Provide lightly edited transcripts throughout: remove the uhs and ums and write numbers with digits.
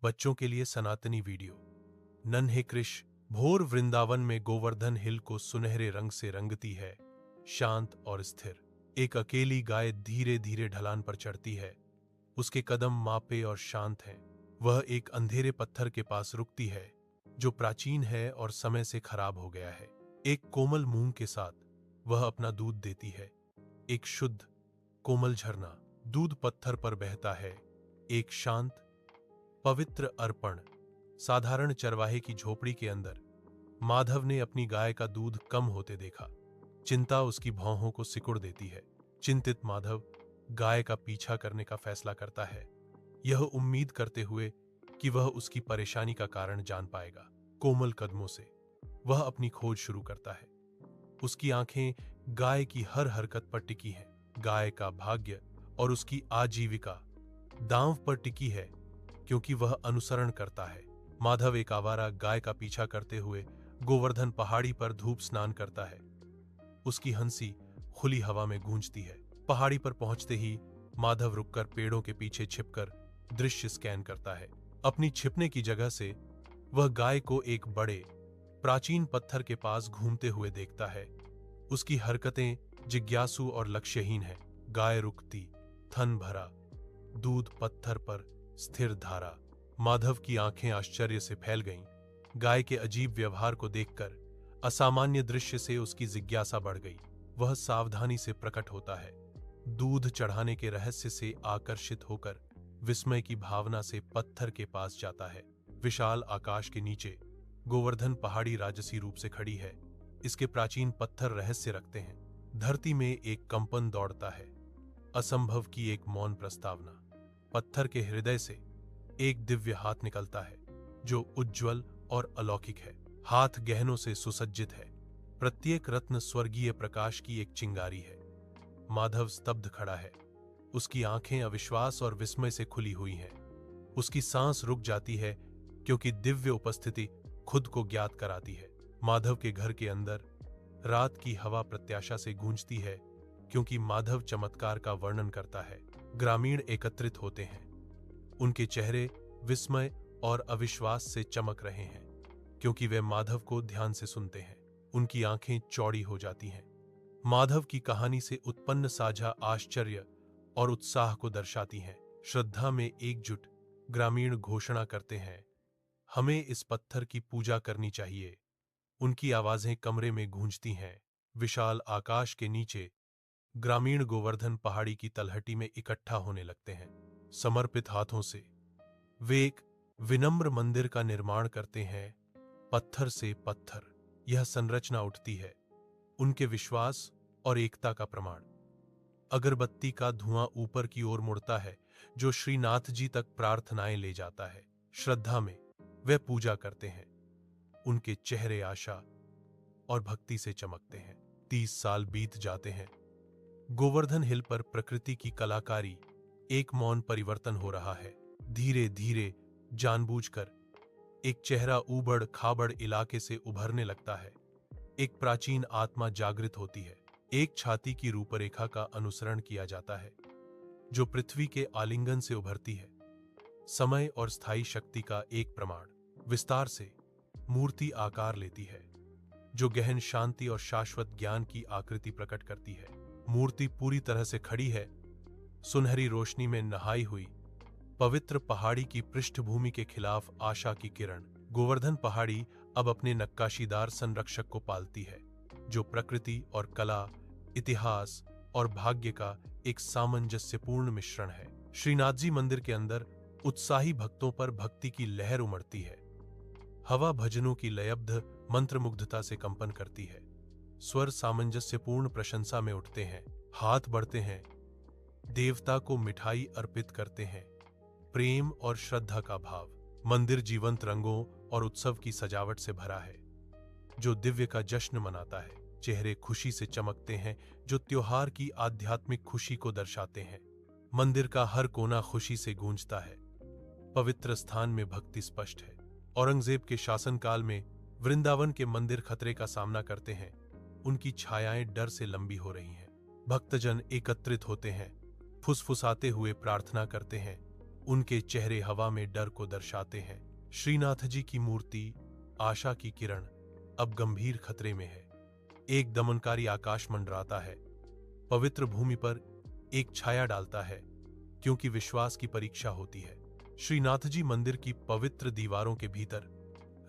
बच्चों के लिए सनातनी वीडियो। नन्हे कृष भोर वृंदावन में गोवर्धन हिल को सुनहरे रंग से रंगती है, शांत और स्थिर। एक अकेली गाय धीरे धीरे ढलान पर चढ़ती है। उसके कदम मापे और शांत हैं। वह एक अंधेरे पत्थर के पास रुकती है, जो प्राचीन है और समय से खराब हो गया है। एक कोमल मूंग के साथ वह अपना दूध देती है। एक शुद्ध कोमल झरना दूध पत्थर पर बहता है। एक शांत पवित्र अर्पण। साधारण चरवाहे की झोपड़ी के अंदर माधव ने अपनी गाय का दूध कम होते देखा। चिंता उसकी भौहों को सिकुड़ देती है। चिंतित माधव गाय का पीछा करने का फैसला करता है, यह उम्मीद करते हुए कि वह उसकी परेशानी का कारण जान पाएगा। कोमल कदमों से वह अपनी खोज शुरू करता है। उसकी आंखें गाय की हर हरकत पर टिकी हैं। गाय का भाग्य और उसकी आजीविका दांव पर टिकी है, क्योंकि वह अनुसरण करता है। माधव एक आवारा गाय का पीछा करते हुए गोवर्धन पहाड़ी पर धूप स्नान करता है। उसकी हंसी खुली हवा में गूंजती है। पहाड़ी पर पहुंचते ही माधव रुककर पेड़ों के पीछे छिपकर दृश्य स्कैन करता है। अपनी छिपने की जगह से वह गाय को एक बड़े प्राचीन पत्थर के पास घूमते हुए देखता है। उसकी हरकतें जिज्ञासु और लक्ष्यहीन हैं। गाय रुकती, थन भरा, दूध पत्थर पर स्थिर धारा। माधव की आंखें आश्चर्य से फैल गईं। गाय के अजीब व्यवहार को देखकर असामान्य दृश्य से उसकी जिज्ञासा बढ़ गई। वह सावधानी से प्रकट होता है। दूध चढ़ाने के रहस्य से आकर्षित होकर विस्मय की भावना से पत्थर के पास जाता है। विशाल आकाश के नीचे गोवर्धन पहाड़ी राजसी रूप से खड़ी है। इसके प्राचीन पत्थर रहस्य रखते हैं। धरती में एक कंपन दौड़ता है, असंभव की एक मौन प्रस्तावना। पत्थर के हृदय से एक दिव्य हाथ निकलता है, जो उज्ज्वल और अलौकिक है। हाथ गहनों से सुसज्जित है। प्रत्येक रत्न स्वर्गीय प्रकाश की एक चिंगारी है। माधव स्तब्ध खड़ा है। उसकी आंखें अविश्वास और विस्मय से खुली हुई हैं। उसकी सांस रुक जाती है, क्योंकि दिव्य उपस्थिति खुद को ज्ञात कराती है। माधव के घर के अंदर रात की हवा प्रत्याशा से गूंजती है, क्योंकि माधव चमत्कार का वर्णन करता है। ग्रामीण एकत्रित होते हैं। उनके चेहरे विस्मय और अविश्वास से चमक रहे हैं, क्योंकि वे माधव को ध्यान से सुनते हैं। उनकी आंखें चौड़ी हो जाती हैं। माधव की कहानी से उत्पन्न साझा आश्चर्य और उत्साह को दर्शाती हैं। श्रद्धा में एकजुट ग्रामीण घोषणा करते हैं, हमें इस पत्थर की पूजा करनी चाहिए। उनकी आवाजें कमरे में गूंजती हैं। विशाल आकाश के नीचे ग्रामीण गोवर्धन पहाड़ी की तलहटी में इकट्ठा होने लगते हैं। समर्पित हाथों से वे एक विनम्र मंदिर का निर्माण करते हैं। पत्थर से पत्थर यह संरचना उठती है, उनके विश्वास और एकता का प्रमाण। अगरबत्ती का धुआं ऊपर की ओर मुड़ता है, जो श्रीनाथ जी तक प्रार्थनाएं ले जाता है। श्रद्धा में वे पूजा करते हैं। उनके चेहरे आशा और भक्ति से चमकते हैं। 30 साल बीत जाते हैं। गोवर्धन हिल पर प्रकृति की कलाकारी एक मौन परिवर्तन हो रहा है। धीरे धीरे जानबूझकर एक चेहरा ऊबड़ खाबड़ इलाके से उभरने लगता है। एक प्राचीन आत्मा जागृत होती है। एक छाती की रूपरेखा का अनुसरण किया जाता है, जो पृथ्वी के आलिंगन से उभरती है। समय और स्थायी शक्ति का एक प्रमाण। विस्तार से मूर्ति आकार लेती है, जो गहन शांति और शाश्वत ज्ञान की आकृति प्रकट करती है। मूर्ति पूरी तरह से खड़ी है, सुनहरी रोशनी में नहाई हुई। पवित्र पहाड़ी की पृष्ठभूमि के खिलाफ आशा की किरण। गोवर्धन पहाड़ी अब अपने नक्काशीदार संरक्षक को पालती है, जो प्रकृति और कला, इतिहास और भाग्य का एक सामंजस्यपूर्ण मिश्रण है। श्रीनाथ जी मंदिर के अंदर उत्साही भक्तों पर भक्ति की लहर उमड़ती है। हवा भजनों की लयबद्ध मंत्रमुग्धता से कंपन करती है। स्वर सामंजस्यपूर्ण प्रशंसा में उठते हैं। हाथ बढ़ते हैं। देवता को मिठाई अर्पित करते हैं। प्रेम और श्रद्धा का भाव। मंदिर जीवंत रंगों और उत्सव की सजावट से भरा है, जो दिव्य का जश्न मनाता है। चेहरे खुशी से चमकते हैं, जो त्योहार की आध्यात्मिक खुशी को दर्शाते हैं। मंदिर का हर कोना खुशी से गूंजता है। पवित्र स्थान में भक्ति स्पष्ट है। औरंगजेब के शासनकाल में वृंदावन के मंदिर खतरे का सामना करते हैं। उनकी छायाएं डर से लंबी हो रही हैं। भक्तजन एकत्रित होते हैं, फुसफुसाते हुए प्रार्थना करते हैं, उनके चेहरे हवा में डर को दर्शाते हैं। श्रीनाथ जी की मूर्ति आशा की किरण अब गंभीर खतरे में है। एक दमनकारी आकाश मंडराता है, पवित्र भूमि पर एक छाया डालता है, क्योंकि विश्वास की परीक्षा होती है। श्रीनाथ जी मंदिर की पवित्र दीवारों के भीतर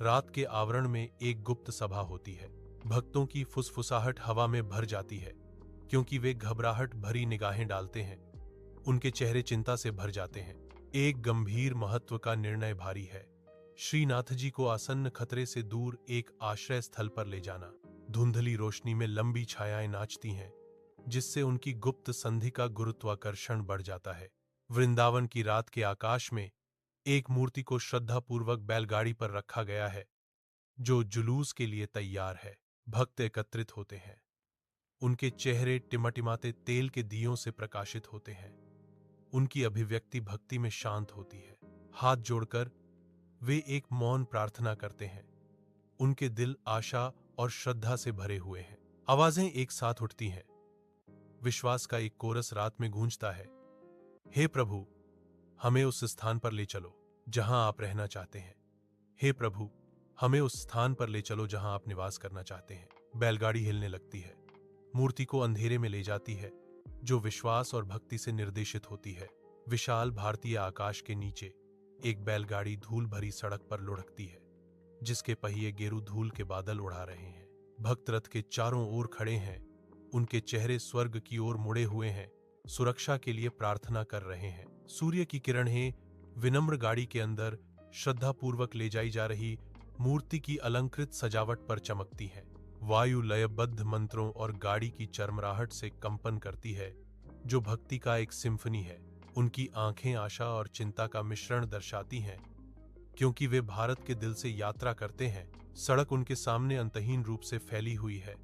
रात के आवरण में एक गुप्त सभा होती है। भक्तों की फुसफुसाहट हवा में भर जाती है, क्योंकि वे घबराहट भरी निगाहें डालते हैं। उनके चेहरे चिंता से भर जाते हैं। एक गंभीर महत्व का निर्णय भारी है। श्रीनाथ जी को आसन्न खतरे से दूर एक आश्रय स्थल पर ले जाना। धुंधली रोशनी में लंबी छायाएं नाचती हैं, जिससे उनकी गुप्त संधि का गुरुत्वाकर्षण बढ़ जाता है। वृंदावन की रात के आकाश में एक मूर्ति को श्रद्धापूर्वक बैलगाड़ी पर रखा गया है, जो जुलूस के लिए तैयार है। भक्त एकत्रित होते हैं। उनके चेहरे टिमटिमाते तेल के दियों से प्रकाशित होते हैं। उनकी अभिव्यक्ति भक्ति में शांत होती है। हाथ जोड़कर वे एक मौन प्रार्थना करते हैं। उनके दिल आशा और श्रद्धा से भरे हुए हैं। आवाजें एक साथ उठती हैं। विश्वास का एक कोरस रात में गूंजता है। हे प्रभु, हमें उस स्थान पर ले चलो जहां आप रहना चाहते हैं। हे प्रभु, हमें उस स्थान पर ले चलो जहां आप निवास करना चाहते हैं। बैलगाड़ी हिलने लगती है, मूर्ति को अंधेरे में ले जाती है, जो विश्वास और भक्ति से निर्देशित होती है। विशाल भारतीय आकाश के नीचे एक बैलगाड़ी धूल भरी सड़क पर लुढ़कती है, जिसके पहिए गेरू धूल के बादल उड़ा रहे हैं। भक्त रथ के चारों ओर खड़े हैं। उनके चेहरे स्वर्ग की ओर मुड़े हुए हैं, सुरक्षा के लिए प्रार्थना कर रहे हैं। सूर्य की किरणें विनम्र गाड़ी के अंदर श्रद्धापूर्वक ले जाई जा रही मूर्ति की अलंकृत सजावट पर चमकती हैं। वायु लयबद्ध मंत्रों और गाड़ी की चरमराहट से कंपन करती है, जो भक्ति का एक सिम्फनी है। उनकी आंखें आशा और चिंता का मिश्रण दर्शाती हैं, क्योंकि वे भारत के दिल से यात्रा करते हैं। सड़क उनके सामने अंतहीन रूप से फैली हुई है,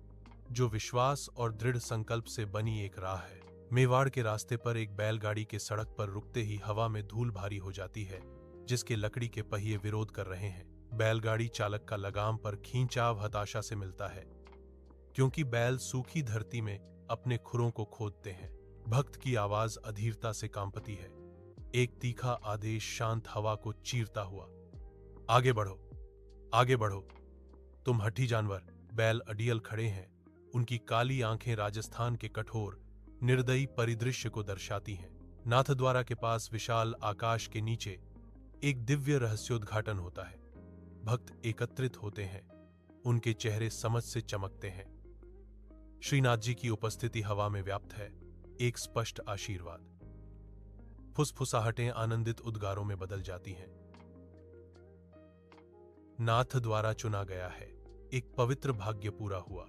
जो विश्वास और दृढ़ संकल्प से बनी एक राह है। मेवाड़ के रास्ते पर एक बैलगाड़ी के सड़क पर रुकते ही हवा में धूल भारी हो जाती है, जिसके लकड़ी के पहिए विरोध कर रहे हैं। बैलगाड़ी चालक का लगाम पर खींचाव हताशा से मिलता है, क्योंकि बैल सूखी धरती में अपने खुरों को खोदते हैं। भक्त की आवाज अधीरता से कांपती है। एक तीखा आदेश शांत हवा को चीरता हुआ, आगे बढ़ो, आगे बढ़ो, तुम हठी जानवर। बैल अडियल खड़े हैं। उनकी काली आंखें राजस्थान के कठोर निर्दयी परिदृश्य को दर्शाती हैं। नाथद्वारा के पास विशाल आकाश के नीचे एक दिव्य रहस्योद्घाटन होता है। भक्त एकत्रित होते हैं। उनके चेहरे समझ से चमकते हैं। श्रीनाथ जी की उपस्थिति हवा में व्याप्त है, एक स्पष्ट आशीर्वाद। फुसफुसाहटें आनंदित उद्गारों में बदल जाती हैं। नाथ द्वारा चुना गया है, एक पवित्र भाग्य पूरा हुआ।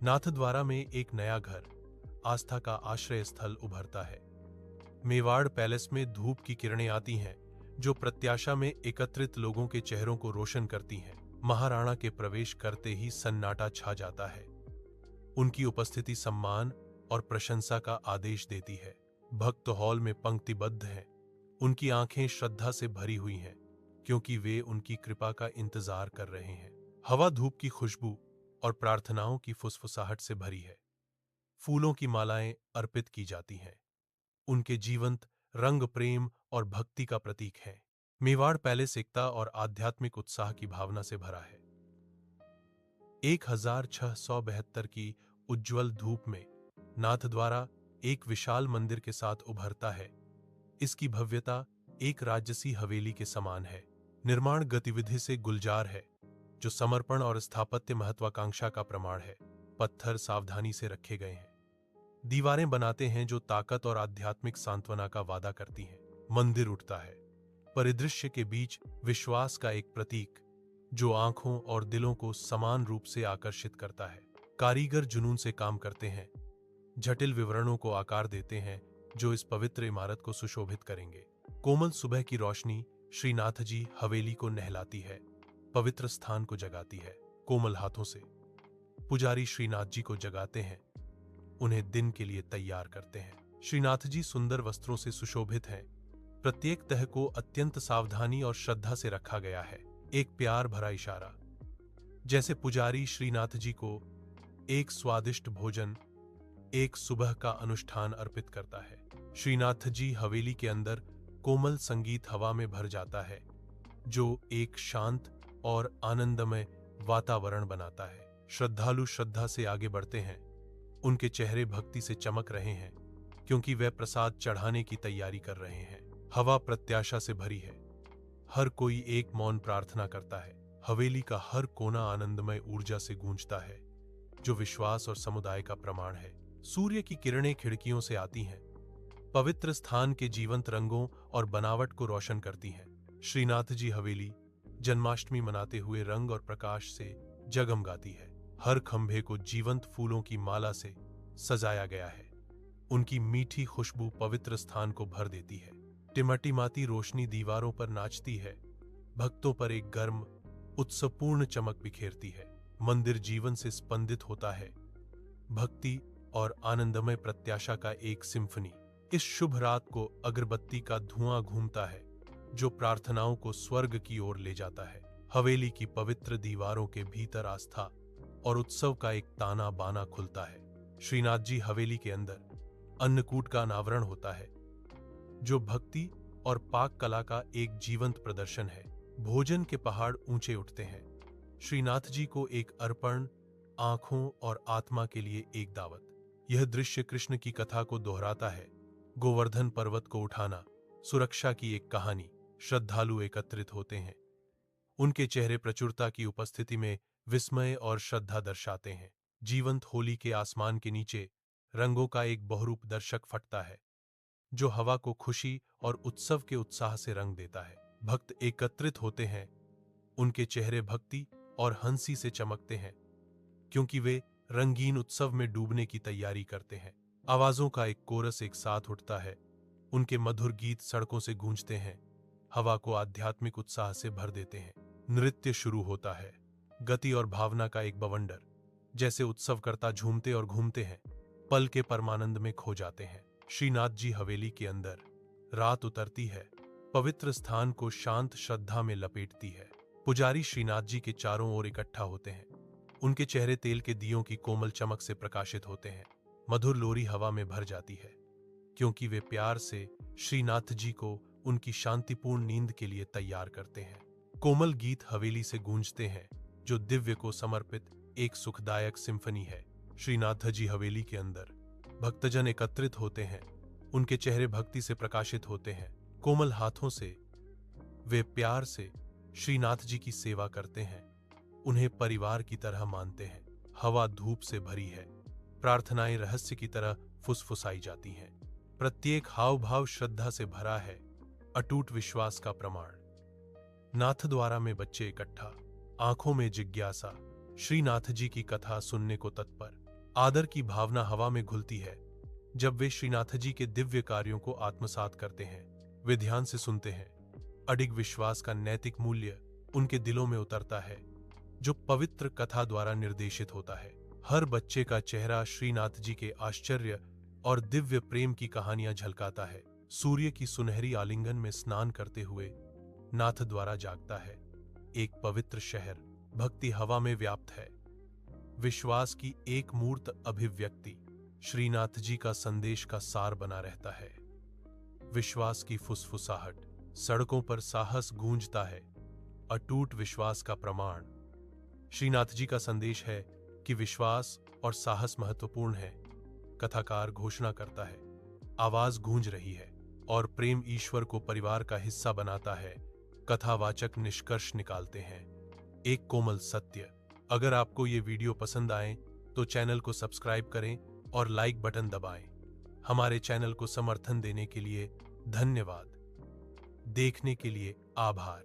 नाथ द्वारा में एक नया घर, आस्था का आश्रय स्थल उभरता है। मेवाड़ पैलेस में धूप की किरणें आती हैं, जो प्रत्याशा में एकत्रित लोगों के चेहरों को रोशन करती हैं। महाराणा के प्रवेश करते ही सन्नाटा छा जाता है। उनकी उपस्थिति सम्मान और प्रशंसा का आदेश देती है। भक्त हॉल में पंक्तिबद्ध हैं। उनकी आंखें श्रद्धा से भरी हुई हैं, क्योंकि वे उनकी कृपा का इंतजार कर रहे हैं। हवा धूप की खुशबू और प्रार्थनाओं की फुसफुसाहट से भरी है। फूलों की मालाएं अर्पित की जाती हैं। उनके जीवंत रंग प्रेम और भक्ति का प्रतीक है। मेवाड़ पैलेस एकता और आध्यात्मिक उत्साह की भावना से भरा है। 1672 की उज्ज्वल धूप में नाथ द्वारा एक विशाल मंदिर के साथ उभरता है। इसकी भव्यता एक राजसी हवेली के समान है। निर्माण गतिविधि से गुलजार है, जो समर्पण और स्थापत्य महत्वाकांक्षा का प्रमाण है। पत्थर सावधानी से रखे गए हैं। दीवारें बनाते हैं जो ताकत और आध्यात्मिक सांत्वना का वादा करती हैं। मंदिर उठता है, परिदृश्य के बीच विश्वास का एक प्रतीक, जो आंखों और दिलों को समान रूप से आकर्षित करता है। कारीगर जुनून से काम करते हैं, जटिल विवरणों को आकार देते हैं, जो इस पवित्र इमारत को सुशोभित करेंगे। कोमल सुबह की रोशनी श्रीनाथ जी हवेली को नहलाती है, पवित्र स्थान को जगाती है। कोमल हाथों से पुजारी श्रीनाथ जी को जगाते हैं, उन्हें दिन के लिए तैयार करते हैं। श्रीनाथ जी सुंदर वस्त्रों से सुशोभित हैं। प्रत्येक तह को अत्यंत सावधानी और श्रद्धा से रखा गया है। एक प्यार भरा इशारा, जैसे पुजारी श्रीनाथ जी को एक स्वादिष्ट भोजन, एक सुबह का अनुष्ठान अर्पित करता है। श्रीनाथ जी हवेली के अंदर कोमल संगीत हवा में भर जाता है, जो एक शांत और आनंदमय वातावरण बनाता है। श्रद्धालु श्रद्धा से आगे बढ़ते हैं। उनके चेहरे भक्ति से चमक रहे हैं, क्योंकि वे प्रसाद चढ़ाने की तैयारी कर रहे हैं। हवा प्रत्याशा से भरी है। हर कोई एक मौन प्रार्थना करता है। हवेली का हर कोना आनंदमय ऊर्जा से गूंजता है, जो विश्वास और समुदाय का प्रमाण है। सूर्य की किरणें खिड़कियों से आती हैं, पवित्र स्थान के जीवंत रंगों और बनावट को रोशन करती हैं। श्रीनाथ जी हवेली जन्माष्टमी मनाते हुए रंग और प्रकाश से जगमगाती है। हर खंभे को जीवंत फूलों की माला से सजाया गया है। उनकी मीठी खुशबू पवित्र स्थान को भर देती है। टिमटिमाती रोशनी दीवारों पर नाचती है, भक्तों पर एक गर्म उत्सवपूर्ण चमक बिखेरती है। मंदिर जीवन से स्पंदित होता है, भक्ति और आनंदमय प्रत्याशा का एक सिम्फनी। इस शुभ रात को अगरबत्ती का धुआं घूमता है, जो प्रार्थनाओं को स्वर्ग की ओर ले जाता है। हवेली की पवित्र दीवारों के भीतर आस्था और उत्सव का एक ताना बाना खुलता है। श्रीनाथ जी हवेली के अंदर अन्नकूट का अनावरण होता है, जो भक्ति और पाक कला का एक जीवंत प्रदर्शन है। भोजन के पहाड़ ऊंचे उठते हैं। श्रीनाथ जी को एक अर्पण, आंखों और आत्मा के लिए एक दावत। यह दृश्य कृष्ण की कथा को दोहराता है। गोवर्धन पर्वत को उठाना, सुरक्षा की एक कहानी। श्रद्धालु एकत्रित होते हैं। उनके चेहरे प्रचुरता की उपस्थिति में विस्मय और श्रद्धा दर्शाते हैं। जीवंत होली के आसमान के नीचे रंगों का एक बहुरूप दर्शक फटता है, जो हवा को खुशी और उत्सव के उत्साह से रंग देता है। भक्त एकत्रित होते हैं। उनके चेहरे भक्ति और हंसी से चमकते हैं, क्योंकि वे रंगीन उत्सव में डूबने की तैयारी करते हैं। आवाजों का एक कोरस एक साथ उठता है। उनके मधुर गीत सड़कों से गूंजते हैं, हवा को आध्यात्मिक उत्साह से भर देते हैं। नृत्य शुरू होता है। गति और भावना का एक बवंडर, जैसे उत्सवकर्ता झूमते और घूमते हैं, पल के परमानंद में खो जाते हैं। श्रीनाथ जी हवेली के अंदर रात उतरती है, पवित्र स्थान को शांत श्रद्धा में लपेटती है। पुजारी श्रीनाथ जी के चारों ओर इकट्ठा होते हैं। उनके चेहरे तेल के दियों की कोमल चमक से प्रकाशित होते हैं। मधुर लोरी हवा में भर जाती है, क्योंकि वे प्यार से श्रीनाथ जी को उनकी शांतिपूर्ण नींद के लिए तैयार करते हैं। कोमल गीत हवेली से गूंजते हैं, जो दिव्य को समर्पित एक सुखदायक सिम्फनी है। श्रीनाथ जी हवेली के अंदर भक्तजन एकत्रित होते हैं। उनके चेहरे भक्ति से प्रकाशित होते हैं। कोमल हाथों से वे प्यार से श्रीनाथ जी की सेवा करते हैं, उन्हें परिवार की तरह मानते हैं। हवा धूप से भरी है। प्रार्थनाएं रहस्य की तरह फुसफुसाई जाती हैं। प्रत्येक हाव भाव श्रद्धा से भरा है, अटूट विश्वास का प्रमाण। नाथद्वारा में बच्चे इकट्ठा, आंखों में जिज्ञासा, श्रीनाथ जी की कथा सुनने को तत्पर। आदर की भावना हवा में घुलती है जब वे श्रीनाथ जी के दिव्य कार्यों को आत्मसात करते हैं। वे ध्यान से सुनते हैं। अडिग विश्वास का नैतिक मूल्य उनके दिलों में उतरता है, जो पवित्र कथा द्वारा निर्देशित होता है। हर बच्चे का चेहरा श्रीनाथ जी के आश्चर्य और दिव्य प्रेम की कहानियां झलकाता है। सूर्य की सुनहरी आलिंगन में स्नान करते हुए नाथ द्वारा जागता है। एक पवित्र शहर भक्ति हवा में व्याप्त है। विश्वास की एक मूर्त अभिव्यक्ति श्रीनाथ जी का संदेश का सार बना रहता है। विश्वास की फुसफुसाहट, सड़कों पर साहस गूंजता है, अटूट विश्वास का प्रमाण। श्रीनाथ जी का संदेश है कि विश्वास और साहस महत्वपूर्ण है। कथाकार घोषणा करता है, आवाज गूंज रही है और प्रेम ईश्वर को परिवार का हिस्सा बनाता है। कथावाचक निष्कर्ष निकालते हैं। एक कोमल सत्य, अगर आपको ये वीडियो पसंद आए तो चैनल को सब्सक्राइब करें और लाइक बटन दबाएं। हमारे चैनल को समर्थन देने के लिए धन्यवाद। देखने के लिए आभार।